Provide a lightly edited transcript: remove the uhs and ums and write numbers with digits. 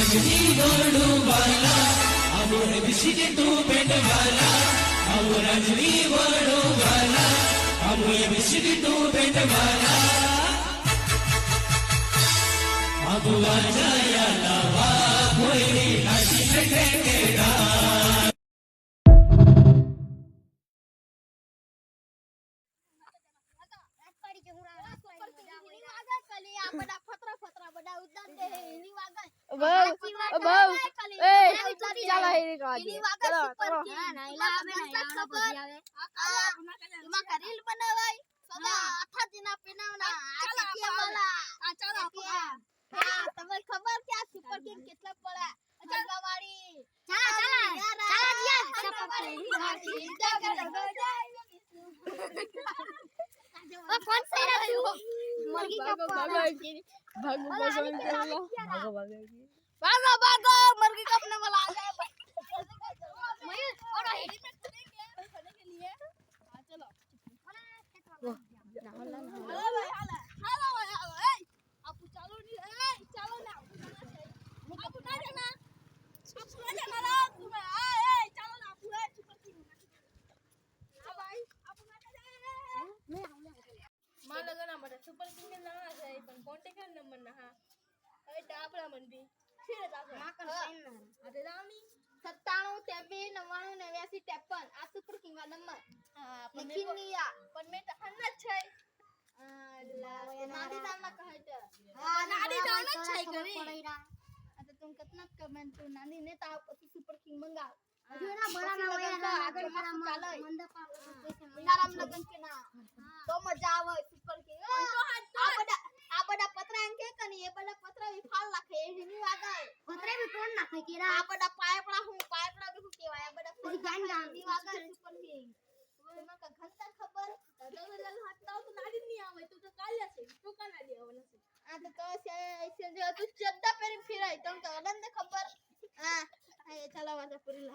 रजनी गोडू वाला अब बिस्किट तू पेट वाला अब रजनी गोडू वाला अब बिस्किट तू पेट वाला अब आजाया लावा कोई नाची ठेकेगा ખબર કે આ સુપર કિંગ કેટલા પડ્યા જગાવાડી ફોન સે મુર્ગી का भागो भागो मुर्गी कापने वाला आ गया मयूर और हेलीपैड करेंगे खाने के लिए हां चलो हेलो भाई हेलो ए आप चलो नहीं ए चलो ना आप ना जाना ना तुम्हें ए चलो ना आप सुपर किंग हां भाई आप ना जाना मैं मान लगा ना बड़ा सुपर किंग ना है पण कांटेक्ट नंबर ना हां ए डाबड़ा मन भी फिर दादा माकन साइन ना अरे रामी 97 23 99 89 53 आ सुपर किंग का नंबर हां लेकिन निया पण मैं तो हन्ना छै नादी नाम कहे तो हां नादी नाम छै करी अच्छा तुम कितना कमेंट तो नादी ने तो सुपर किंग मंगाओ जो ना बड़ा ना होया ना आगे चाले मंदाराम लगन के ना तो मजा आवे सुपर किंग आ बड़ा पत्रा अंके कनी ये बड़ा पत्रा भी फाल नाखे एनी वागा पत्रा भी तोड़ नाखे केरा आ बड़ा पाइपड़ा भी हूं केवाया बड़ा गान गानी वागा सुपर किंग तुम्हारा का घंटा खबर दल हाथ तो नाडी नहीं आवे तो काल्या से तो का नाडी आवना से आ तो ऐसे जो तू चड्डा पे फिराई तो आनंद खबर हां चला वाला पूरी